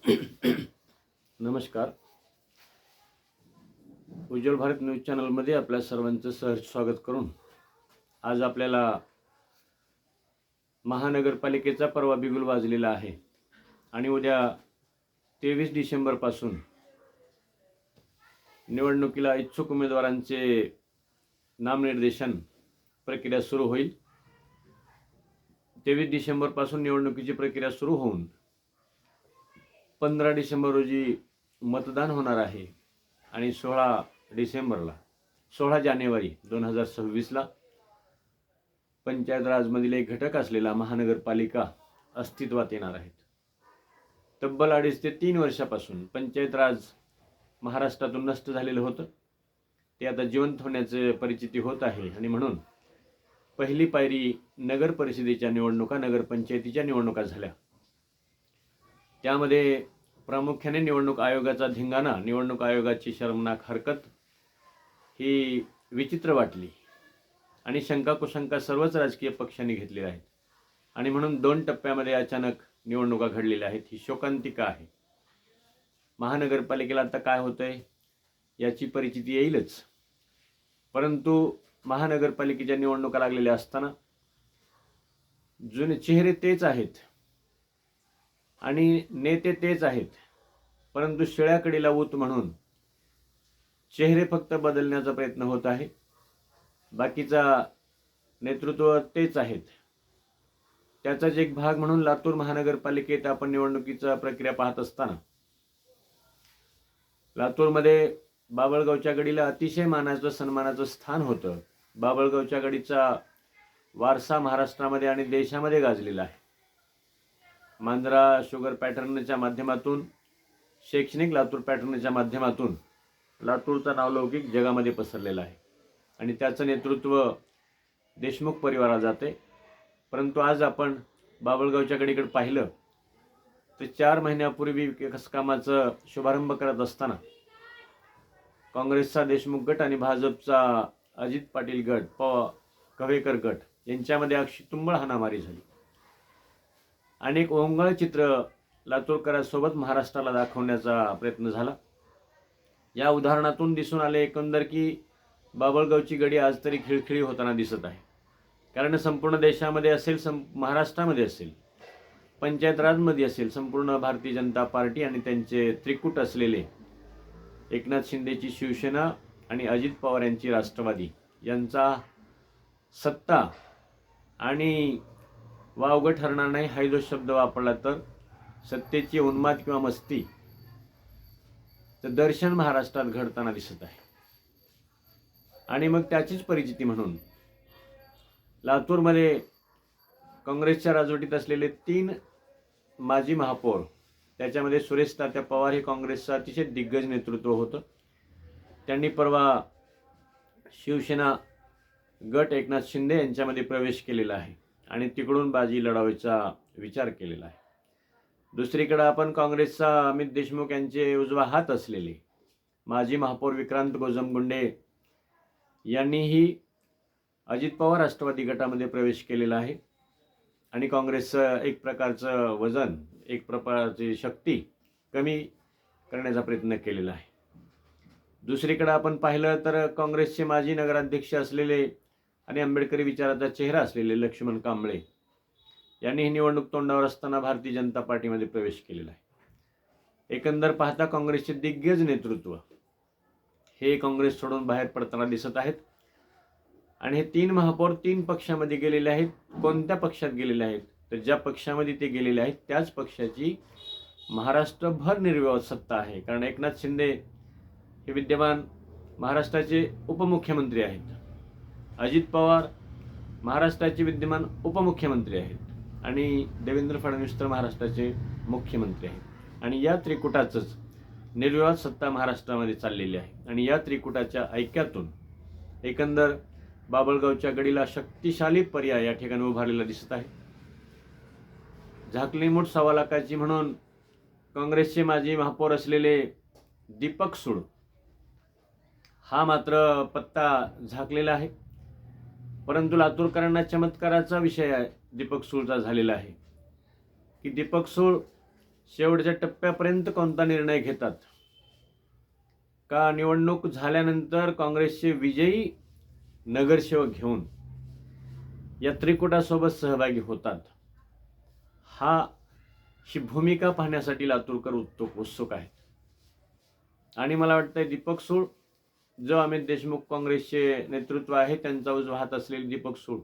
नमस्कार. उज्ज्वल भारत न्यूज चॅनलमध्ये आपल्या सर्वांचं सहर्ष स्वागत करून आज आपल्याला महानगरपालिकेचा परवा बिगुल वाजलेला आहे आणि उद्या 23 डिसेंबरपासून निवडणुकीला इच्छुक उमेदवारांचे नामनिर्देशन प्रक्रिया सुरू होईल. 23 डिसेंबरपासून निवडणुकीची प्रक्रिया सुरू होऊन 15 डिसेंबर रोजी मतदान होणार आहे आणि 16 जानेवारी 2026ला पंचायत राजमधील एक घटक असलेला महानगरपालिका अस्तित्वात येणार आहेत. तब्बल 2.5 ते 3 वर्षापासून पंचायत राज महाराष्ट्रातून नष्ट झालेलं होतं. ते आता जिवंत होण्याचे परिस्थिती होत आहे आणि म्हणून पहिली पायरी नगर परिषदेच्या निवडणुका, नगरपंचायतीच्या निवडणुका झाल्या. त्यामध्ये प्रामुख्याने निवडणूक आयोगाचा धिंगाणा, निवडणूक आयोगाची शर्मनाक हरकत ही विचित्र वाटली आणि शंका कुशंका सर्वच राजकीय पक्षांनी घेतलेल्या आहेत आणि म्हणून 2 टप्प्यामध्ये अचानक निवडणुका घडलेल्या आहेत. ही शोकांतिका आहे. महानगरपालिकेला आता काय होतंय याची परिस्थिती येईलच, परंतु महानगरपालिकेच्या निवडणुका लागलेल्या असताना जुने चेहरे तेच आहेत आणि नेते तेच आहेत, परंतु शिळ्याकडीला ऊत म्हणून चेहरे फक्त बदलण्याचा प्रयत्न होत आहे. बाकीचा नेतृत्व तेच आहेत. त्याचाच एक भाग म्हणून लातूर महानगरपालिकेत आपण निवडणुकीचा प्रक्रिया पाहत असताना लातूरमध्ये बाभळगावच्या गडीला अतिशय मानाचं, सन्मानाचं स्थान होतं. बाभळगावच्या गडीचा वारसा महाराष्ट्रामध्ये आणि देशामध्ये गाजलेला आहे. मांजरा शुगर पॅटर्नच्या माध्यमातून, शैक्षणिक लातूर पॅटर्नच्या माध्यमातून लातूरचा नावलौकिक जगामध्ये पसरलेला आहे आणि त्याचं नेतृत्व देशमुख परिवाराला जाते. परंतु आज आपण बाभळगावच्या गडीकडे पाहिलं तर 4 महिन्यापूर्वी विकास कामाचा शुभारंभ करत असताना काँग्रेसचा देशमुख गट आणि भाजपचा अजित पाटील गट, कव्हेकर गट यांच्यामध्ये अक्षी तुंबळ हाणामारी झाली. अनेक ओंगळ चित्र लातूरकरांसोबत महाराष्ट्राला दाखवण्याचा प्रयत्न झाला. या उदाहरणातून दिसून आले एकंदर की बाभळगावची गडी आज तरी खिळखिळी होताना दिसत आहे. कारण संपूर्ण देशामध्ये असेल, महाराष्ट्रामध्ये असेल, पंचायत राजमध्ये असेल, संपूर्ण भारतीय जनता पार्टी आणि त्यांचे त्रिकूट असलेले एकनाथ शिंदेची शिवसेना आणि अजित पवार यांची राष्ट्रवादी यांचा सत्ता आणि वावगं ठरणार नाही हा जो शब्द वापरला तर सत्तेची उन्माद किंवा मस्ती तर दर्शन महाराष्ट्रात घडताना दिसत आहे. आणि मग त्याचीच परिस्थिती म्हणून लातूरमध्ये काँग्रेसच्या राजवटीत असलेले 3 माजी महापौर, त्याच्यामध्ये सुरेश तात्या पवार हे काँग्रेसचं अतिशय दिग्गज नेतृत्व होतं. त्यांनी परवा शिवसेना गट एकनाथ शिंदे यांच्यामध्ये प्रवेश केलेला आहे आणि तिकडून बाजी लढवायचा विचार केलेला आहे. दुसरीकडे आपण काँग्रेसचा अमित देशमुख यांचे उजवा हात असलेले माजी महापौर विक्रांत गोजमगुंडे यांनीही अजित पवार राष्ट्रवादी गटामध्ये प्रवेश केलेला आहे आणि काँग्रेसचं एक प्रकारचं वजन, एक प्रकारची शक्ती कमी करण्याचा प्रयत्न केलेला आहे. दुसरीकडे आपण पाहिलं तर काँग्रेसचे माजी नगराध्यक्ष असलेले आणि आंबेडकरी विचाराचा चेहरा असलेले लक्ष्मण कांबळे यांनी ही निवडणूक तोंडावर असताना भारतीय जनता पार्टीमध्ये प्रवेश केलेला आहे. एकंदर पाहता काँग्रेसचे दिग्गज नेतृत्व हे काँग्रेस सोडून बाहेर पडताना दिसत आहेत आणि हे 3 महापौर 3 पक्षामध्ये गेलेले आहेत. कोणत्या पक्षात गेलेले आहेत तर ज्या पक्षामध्ये ते गेलेले आहेत त्याच पक्षाची महाराष्ट्रभर निर्विवाद सत्ता आहे. कारण एकनाथ शिंदे हे विद्यमान महाराष्ट्राचे उपमुख्यमंत्री आहेत, अजित पवार महाराष्ट्राचे विद्यमान उपमुख्यमंत्री आहेत आणि देवेंद्र फडणवीस तर महाराष्ट्राचे मुख्यमंत्री आहेत आणि या त्रिकुटाचंच निर्विवाद सत्ता महाराष्ट्रामध्ये चाललेली आहे. आणि या त्रिकुटाच्या ऐक्यातून एकंदर बाभळगावच्या गडीला शक्तिशाली पर्याय या ठिकाणी उभारलेला दिसत आहे. झाकली मूठ 1.25 लाखाची म्हणून काँग्रेसचे माजी महापौर असलेले दीपक सूळ हा मात्र पत्ता झाकलेला आहे. परंतु लातूरकरांना चमत्काराचा विषय आहे दीपक सूळचा झालेला आहे की दीपक सूळ शेवटच्या टप्प्यापर्यंत कोणता निर्णय घेतात, का निवडणूक झाल्यानंतर काँग्रेसचे विजयी नगरसेवक घेऊन या त्रिकुटासोबत सहभागी होतात, ही भूमिका पाहण्यासाठी लातूरकर उत्सुक आहेत. आणि मला वाटतं दीपक सूळ, जो अमित देशमुख काँग्रेसचे नेतृत्व आहे त्यांचा उजवा हात असलेले दीपक सूळ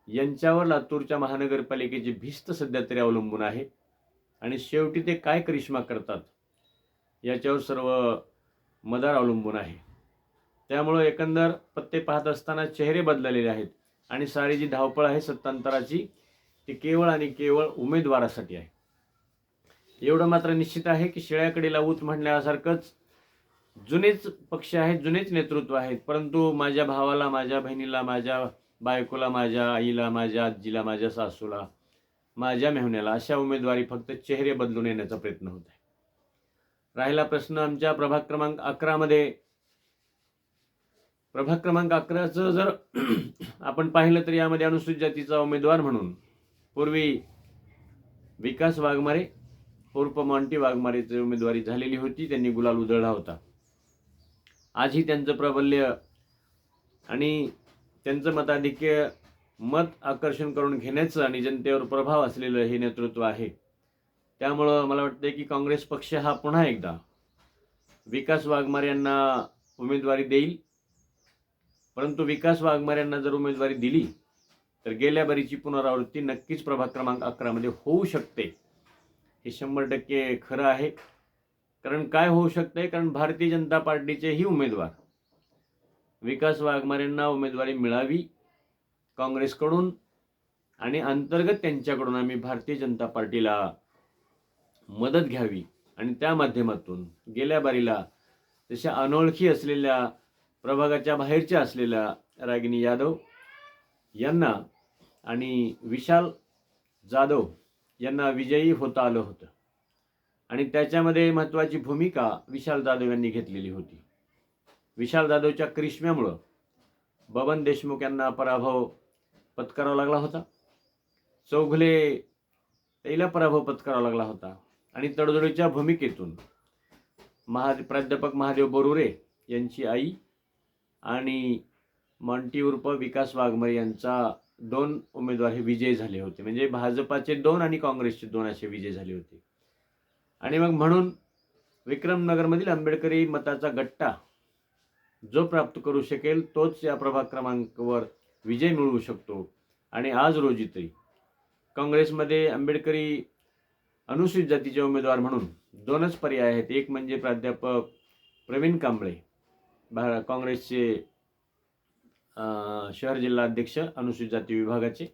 यांच्यावर लातूरच्या महानगरपालिकेची भिस्त सध्या तरी अवलंबून आहे. आणि शेवटी ते काय करिश्मा करतात याच्यावर सर्व मदार अवलंबून आहे. त्यामुळं एकंदर पत्ते पाहत असताना चेहरे बदललेले आहेत आणि सारी जी धावपळ आहे सत्तांतराची ती केवळ आणि केवळ उमेदवारासाठी आहे. एवढं मात्र निश्चित आहे की शेळ्याकडे लावूत म्हणण्यासारखंच जुनेच पक्ष आहेत, जुनेच नेतृत्व आहेत, परंतु माझ्या भावाला, माझ्या बहिणीला, माझ्या बायकोला, माझ्या आईला, माझ्या आजीला, माझ्या सासूला, माझ्या मेहुण्याला अशा उमेदवारी फक्त चेहरे बदलून येण्याचा प्रयत्न होत आहे. राहिला प्रश्न आमच्या प्रभाग क्रमांक 11 मध्ये. प्रभाग क्रमांक 11चं जर आपण पाहिलं तर यामध्ये अनुसूचित जातीचा उमेदवार म्हणून पूर्वी विकास वाघमारे उर्फ मॉन्टी वाघमारेची उमेदवारी झालेली होती. त्यांनी गुलाल उधळला होता. आजही त्यांचं प्राबल्य आणि त्यांचं मताधिक्य, मत आकर्षण करून घेण्याचं आणि जनतेवर प्रभाव असलेलं हे नेतृत्व आहे. त्यामुळं मला वाटतं की काँग्रेस पक्ष हा पुन्हा एकदा विकास वाघमारे यांना उमेदवारी देईल. परंतु विकास वाघमारे यांना जर उमेदवारी दिली तर गेल्या बारीची पुनरावृत्ती नक्कीच प्रभाग क्रमांक 11 मध्ये होऊ शकते. हे 100% खरं आहे. कारण काय होऊ शकते, कारण भारतीय जनता पार्टीचेही उमेदवार विकास वाघमारेंना उमेदवारी मिळावी काँग्रेसकडून आणि अंतर्गत त्यांच्याकडून आम्ही भारतीय जनता पार्टीला मदत घ्यावी आणि त्या माध्यमातून गेल्या बारीला तशा अनोळखी असलेल्या प्रभागाच्या बाहेरच्या असलेल्या रागिनी यादव यांना आणि विशाल जाधव यांना विजयी होता आलं होतं. आणि त्याच्यामध्ये महत्त्वाची भूमिका विशाल जाधव यांनी घेतलेली होती. विशाल जाधवच्या करिश्म्यामुळं बबन देशमुख यांना पराभव पत्करावा लागला होता. चौघुले याला पराभव पत्करावा लागला होता. आणि तडजोडीच्या भूमिकेतून प्राध्यापक महादेव बोरुरे यांची आई आणि मॉन्टी उर्फ विकास वाघमारे यांचा 2 उमेदवार हे विजयी झाले होते. म्हणजे भाजपाचे 2 आणि काँग्रेसचे 2 असे विजय झाले होते. आणि मग म्हणून विक्रमनगरमधील आंबेडकरी मताचा गट्टा जो प्राप्त करू शकेल तोच या प्रभाग क्रमांकावर विजय मिळवू शकतो. आणि आज रोजी तरी काँग्रेसमध्ये आंबेडकरी अनुसूचित जातीचे उमेदवार म्हणून 2च पर्याय आहेत. एक म्हणजे प्राध्यापक प्रवीण कांबळे काँग्रेसचे शहर जिल्हा अध्यक्ष अनुसूचित जाती विभागाचे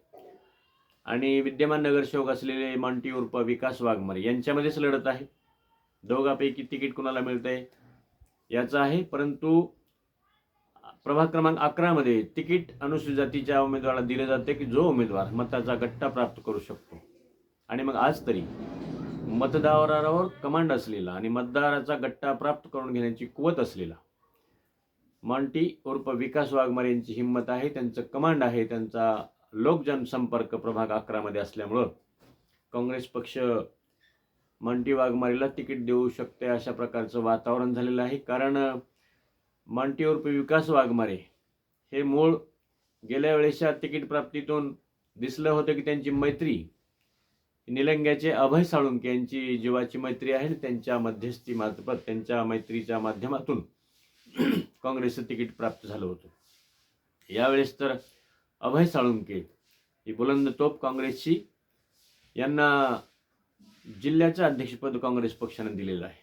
आणि विद्यमान नगरसेवक असलेले मॉन्टी उर्फ विकास वाघमारे यांच्यामध्येच लढत आहे. दोघांपैकी तिकीट कुणाला मिळतंय याचं आहे. परंतु प्रभाग क्रमांक 11 मध्ये तिकीट अनुसूचित जातीच्या उमेदवाराला दिले जाते की जो उमेदवार मताचा गट्टा प्राप्त करू शकतो. आणि मग आज तरी मतदारावर कमांड असलेला आणि मतदाराचा गट्टा प्राप्त करून घेण्याची कुवत असलेला मॉन्टी उर्फ विकास वाघमारे यांची हिंमत आहे, त्यांचं कमांड आहे, त्यांचा लोकजनसंपर्क प्रभाग 11 मध्ये असल्यामुळं काँग्रेस पक्ष मॉन्टी वाघमारेला तिकीट देऊ शकते अशा प्रकारचं वातावरण झालेलं आहे. कारण मॉन्टी उर्फ विकास वाघमारे हे मूळ गेल्या वेळेच्या तिकीट प्राप्तीतून दिसलं होतं की त्यांची मैत्री निलंग्याचे अभय साळुंके यांची जीवाची मैत्री आहे. त्यांच्या मध्यस्थी मार्फत त्यांच्या मैत्रीच्या माध्यमातून काँग्रेसचं तिकीट प्राप्त झालं होतं. यावेळेस तर अभय साळुंके ही बुलंद तोप काँग्रेसची यांना जिल्ह्याचं अध्यक्षपद काँग्रेस पक्षाने दिलेलं आहे.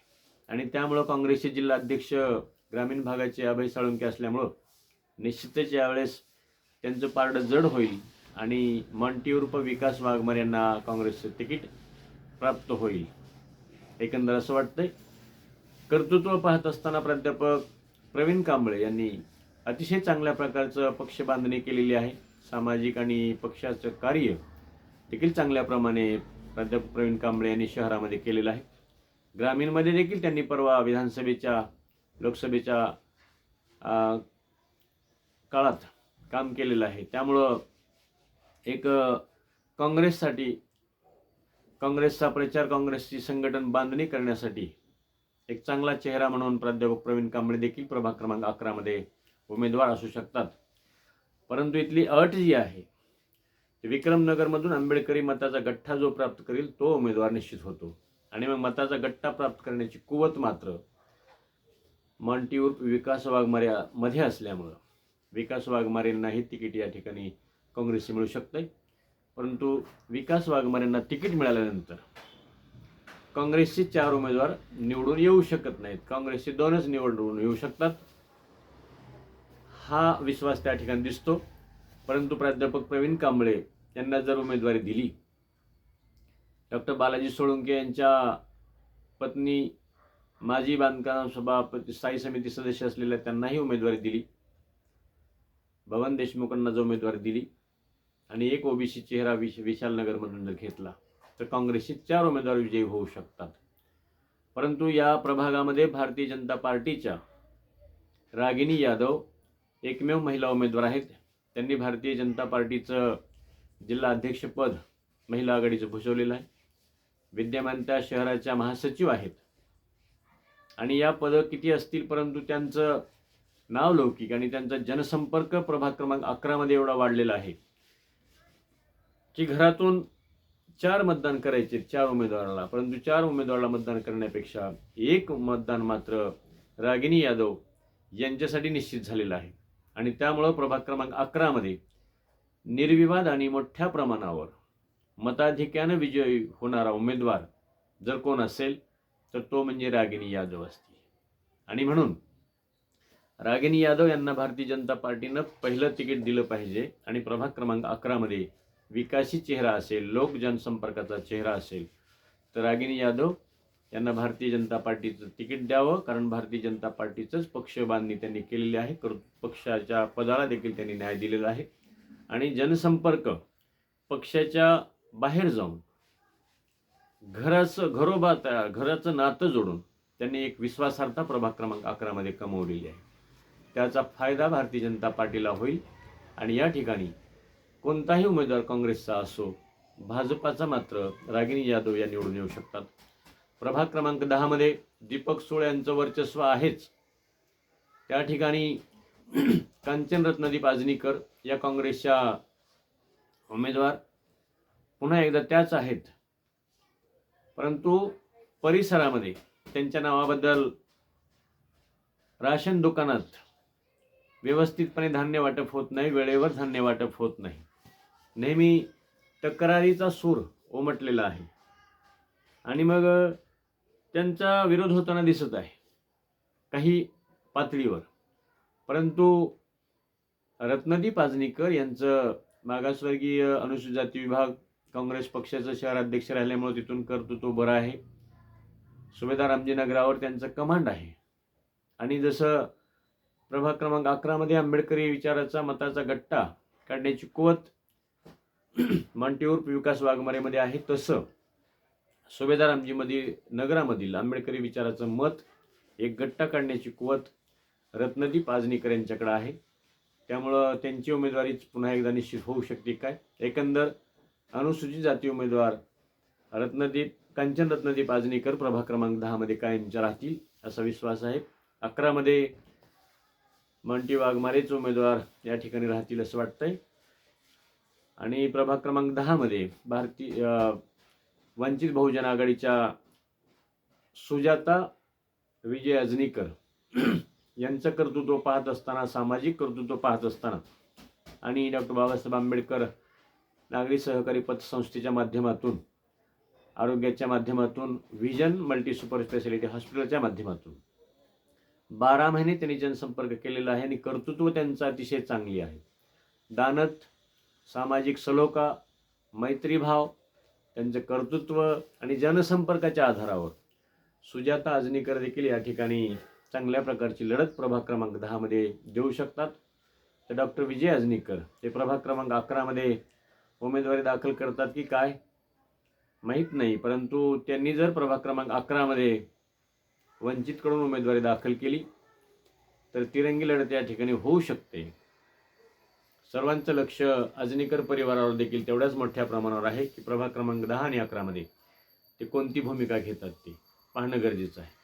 आणि त्यामुळं काँग्रेसचे जिल्हा अध्यक्ष ग्रामीण भागाचे अभय साळुंके असल्यामुळं निश्चितच यावेळेस त्यांचं पारडं जड होईल आणि मॉन्टी उर्फ विकास वाघमारे यांना काँग्रेसचं तिकीट प्राप्त होईल. एकंदर असं वाटतंय. कर्तृत्व पाहत असताना प्राध्यापक प्रवीण कांबळे यांनी अतिशय चांगल्या प्रकारचं पक्ष बांधणी केलेली आहे. सामाजिक आणि पक्षाचं कार्य देखील चांगल्या प्रमाणे प्राध्यापक प्रवीण कांबळे यांनी शहरामध्ये केलेलं आहे. ग्रामीणमध्ये देखील त्यांनी परवा लोकसभेच्या काळात काम केलेलं आहे. त्यामुळं एक काँग्रेससाठी काँग्रेसचा प्रचार, काँग्रेसची संघटन बांधणी करण्यासाठी एक चांगला चेहरा म्हणून प्राध्यापक प्रवीण कांबळे देखील प्रभाग क्रमांक 11 मध्ये उमेदवार असू शकतात. परंतु इथली अट जी आहे, विक्रमनगरमधून आंबेडकरी मताचा गठ्ठा जो प्राप्त करेल तो उमेदवार निश्चित होतो. आणि मग मताचा गठ्ठा प्राप्त करण्याची कुवत मात्र मॉन्टी उर्फ विकास वाघमारे मध्ये असल्यामुळं विकास वाघमारेंनाही तिकीट या ठिकाणी काँग्रेसचे मिळू शकते. परंतु विकास वाघमारेंना तिकीट मिळाल्यानंतर काँग्रेसचे 4 उमेदवार निवडून येऊ शकत नाहीत, काँग्रेसचे 2च निवडून येऊ शकतात, हा विश्वास त्या ठिकाणी दिसतो. परंतु प्राध्यापक प्रवीण कांबळे यांना जर उमेदवारी दिली, डॉक्टर बालाजी सोळुंके यांच्या पत्नी माजी बांधकाम सभापती स्थायी समिती सदस्य असलेल्या त्यांनाही उमेदवारी दिली, बबन देशमुखांना जर उमेदवारी दिली आणि एक ओबीसी चेहरा विशालनगरमधून जर घेतला तर काँग्रेसचे 4 उमेदवार विजयी होऊ शकतात. परंतु या प्रभागामध्ये भारतीय जनता पार्टीच्या रागिनी यादव एकमेव महिला उमेदवार आहेत. त्यांनी भारतीय जनता पार्टीचं जिल्हा अध्यक्षपद महिला आघाडीचं भूषवलेलं आहे. विद्यमान त्या शहराच्या महासचिव आहेत आणि या पद किती असतील, परंतु त्यांचं नाव लौकिक आणि त्यांचा जनसंपर्क प्रभाग क्रमांक 11 मध्ये एवढा वाढलेला आहे की घरातून 4 मतदान करायचे 4 उमेदवाराला, परंतु 4 उमेदवाराला मतदान करण्यापेक्षा एक मतदान मात्र रागिनी यादव यांच्यासाठी निश्चित झालेलं आहे. आणि त्यामुळं प्रभाग क्रमांक 11 मध्ये निर्विवाद आणि मोठ्या प्रमाणावर मताधिक्यानं विजयी होणारा उमेदवार जर कोण असेल तर तो म्हणजे रागिनी यादव असतील. आणि म्हणून रागिनी यादव यांना भारतीय जनता पार्टीनं पहिलं तिकीट दिलं पाहिजे आणि प्रभाग क्रमांक 11 मध्ये विकासी चेहरा असेल, लोक जनसंपर्काचा चेहरा असेल तर रागिनी यादव यांना भारतीय जनता पार्टीचं तिकीट द्यावं. कारण भारतीय जनता पार्टीचंच पक्ष बांधणी त्यांनी केलेली आहे, पक्षाच्या पदाला देखील त्यांनी न्याय दिलेला आहे आणि जनसंपर्क पक्षाच्या बाहेर जाऊन घराचं नातं जोडून त्यांनी एक विश्वासार्हता प्रभाग क्रमांक 11 मध्ये कमवलेली आहे. त्याचा फायदा भारतीय जनता पार्टीला होईल आणि या ठिकाणी कोणताही उमेदवार काँग्रेसचा असो, भाजपाचा मात्र रागिनी यादव या निवडून येऊ शकतात. प्रभाग क्रमांक 10 मध्ये दीपक सोळ यांचं वर्चस्व आहेच. त्या ठिकाणी कांचन रत्नदीप आजनीकर या काँग्रेसच्या उमेदवार पुन्हा एकदा त्याच आहेत, परंतु परिसरामध्ये त्यांच्या नावाबद्दल राशन दुकानात व्यवस्थितपणे धान्य वाटप होत नाही, वेळेवर धान्य वाटप होत नाही, नेहमी तक्रारीचा सूर उमटलेला आहे आणि मग त्यांचा विरोध होताना दिसत आहे काही पातळीवर. परंतु रत्नदीप आजनीकर यांचं मागासवर्गीय अनुसूचित जाती विभाग काँग्रेस पक्षाचं शहराध्यक्ष राहिल्यामुळे तिथून कर्तृत्व बरं आहे. सुभेदार रामजीनगरावर त्यांचं कमांड आहे आणि जसं प्रभाग क्रमांक 11 मध्ये आंबेडकरी विचाराचा मताचा गट्टा काढण्याची कुवत मॉन्टी उर्फ विकास वाघमारेमध्ये आहे, तसं सुभेदार रामजी नगरामधील आंबेडकरी विचाराचं मत एक गट्टा काढण्याची कुवत रत्नदीप आजनीकर यांच्याकडे आहे. त्यामुळं त्यांची उमेदवारीच पुन्हा एकदा निश्चित होऊ शकते काय. एकंदर अनुसूचित जाती उमेदवार कांचन रत्नदीप आजनीकर प्रभाग क्रमांक 10 मध्ये कायमच्या राहतील असा विश्वास आहे. 11 मध्ये मॉन्टी वाघमारेच उमेदवार या ठिकाणी राहतील असं वाटतंय. आणि प्रभाग क्रमांक 10 मध्ये वंचित बहुजन आघाडीच्या सुजाता विजय अजनीकर यांचं कर्तृत्व पाहत असताना, सामाजिक कर्तृत्व पाहत असताना आणि डॉक्टर बाबासाहेब आंबेडकर नागरी सहकारी पतसंस्थेच्या माध्यमातून, आरोग्याच्या माध्यमातून, व्हिजन मल्टी सुपर स्पेशालिटी हॉस्पिटलच्या माध्यमातून 12 महिने त्यांनी जनसंपर्क केलेला आहे आणि कर्तृत्व त्यांचं अतिशय चांगली आहे. दानत, सामाजिक सलोखा, मैत्रीभाव, त्यांचं कर्तृत्व आणि जनसंपर्काच्या आधारावर सुजाता अजनीकर देखील या ठिकाणी चांगल्या प्रकारची लढत प्रभाग क्रमांक 10 मध्ये देऊ शकतात. तर डॉक्टर विजय अजनीकर ते प्रभाग क्रमांक 11 मध्ये उमेदवारी दाखल करतात की काय माहीत नाही, परंतु त्यांनी जर प्रभाग क्रमांक 11 मध्ये वंचितकडून उमेदवारी दाखल केली तर तिरंगी लढत या ठिकाणी होऊ शकते. सर्वांचं लक्ष अजनीकर परिवारावर देखील तेवढ्याच मोठ्या प्रमाणावर आहे की प्रभाग क्रमांक 10 आणि 11 मध्ये ते कोणती भूमिका घेतात ते पाहणं गरजेचं आहे.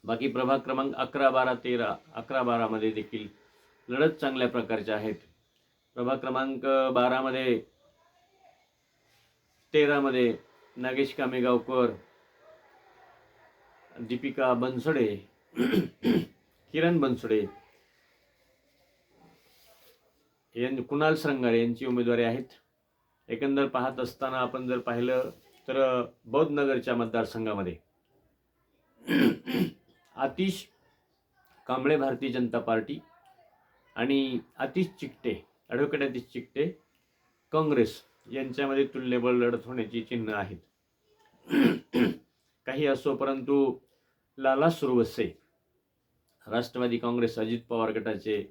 बाकी प्रभाग क्रमांक 11, 12, 13, 11, 12मध्ये देखील लढत चांगल्या प्रकारच्या आहेत. प्रभाग क्रमांक 12मध्ये 13मध्ये नागेश कामेगावकर, दीपिका बनसोडे, किरण बनसोडे, कुणाल श्रंगारे यांची उमेदवारी आहेत. एकंदर पाहत असताना आपण जर पाहिलं तर बौद्धनगरच्या मतदारसंघामध्ये आतिश कांबळे भारतीय जनता पार्टी आणि आतिश चिकटे, ॲडव्होकेट आतिश चिकटे काँग्रेस यांच्यामध्ये तुल्यबळ लढत होण्याची चिन्ह आहेत. काही असो, परंतु लाला सुरवसे राष्ट्रवादी काँग्रेस अजित पवार गटाचे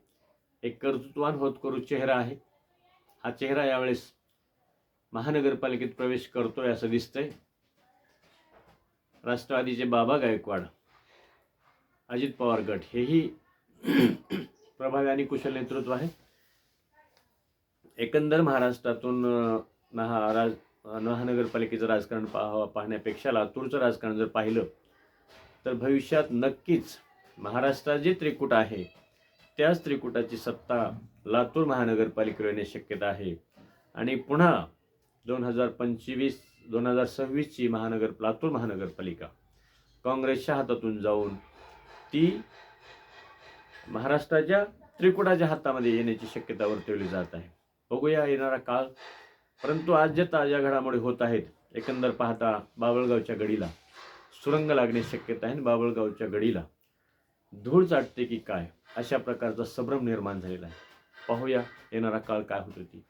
एक कर्तृत्ववान होतकरू चेहरा आहे. हा चेहरा यावेळेस महानगरपालिकेत प्रवेश करतोय असं दिसतंय. राष्ट्रवादीचे बाबा गायकवाड, अजित पवार गट हेही प्रभावी आणि कुशल नेतृत्व आहे. एकंदर महाराष्ट्रातून महानगरपालिकेचं राजकारण पाहण्यापेक्षा लातूरचं राजकारण जर पाहिलं तर भविष्यात नक्कीच महाराष्ट्रात जे त्रिकूट आहे त्याच त्रिकुटाची सत्ता लातूर महानगरपालिकेवर येण्याची शक्यता आहे. आणि पुन्हा 2025-2026ची लातूर महानगरपालिका काँग्रेसच्या हातातून जाऊन ती महाराष्ट्राच्या त्रिकुटाच्या हातामध्ये येण्याची शक्यता वर्तवली जात आहे. बघूया येणारा काळ. परंतु आज ज्या ताज्या घडामोडी होत आहेत, एकंदर पाहता बाभळगावच्या गडीला सुरंग लागण्याची शक्यता आहे. बाभळगावच्या गडीला धूळ चाटते की काय अशा प्रकारचा संभ्रम निर्माण झालेला आहे. पाहूया येणारा काळ काय होत होती.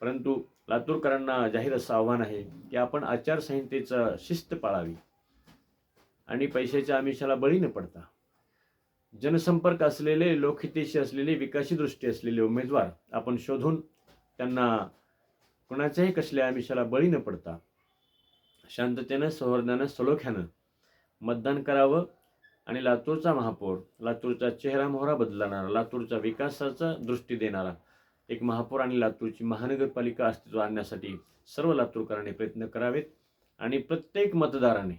परंतु लातूरकरांना जाहीर असं आव्हान आहे की आपण आचारसंहितेचं शिस्त पाळावी आणि पैशाच्या आमिषाला बळी न पडता जनसंपर्क असलेले, लोकहितेशी असलेले, विकासी दृष्टी असलेले उमेदवार आपण शोधून त्यांना कोणाच्याही कसल्या आमिषाला बळी न पडता शांततेनं, सौहार्दानं, सलोख्यानं मतदान करावं आणि लातूरचा महापौर, लातूरचा चेहरा मोहरा बदलणारा, लातूरच्या विकासाचा दृष्टी देणारा एक महापौर आणि लातूरची महानगरपालिका अस्तित्व आणण्यासाठी सर्व लातूरकरांनी प्रयत्न करावेत. आणि प्रत्येक मतदाराने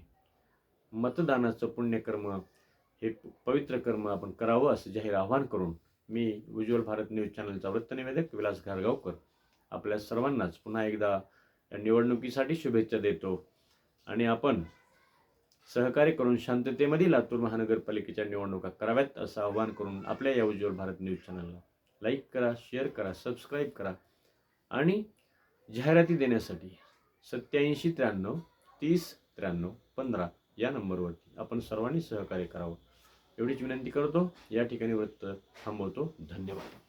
मतदानाचं पुण्यकर्म हे पवित्र कर्म आपण करावं असं जाहीर आवाहन करून मी उज्ज्वल भारत न्यूज चॅनलचा वृत्तनिवेदक विलास घारगावकर आपल्या सर्वांनाच पुन्हा एकदा या निवडणुकीसाठी शुभेच्छा देतो. आणि आपण सहकार्य करून शांततेमध्ये लातूर महानगरपालिकेच्या निवडणुका कराव्यात असं आवाहन करून आपल्या या उज्ज्वल भारत न्यूज चॅनलला लाईक करा, शेअर करा, सबस्क्राईब करा आणि जाहिराती देण्यासाठी 87 93 30 93 15 या नंबरवरती आपण सर्वांनी सहकार्य करावं एवढीच विनंती करतो. या ठिकाणी वृत्त थांबवतो. धन्यवाद.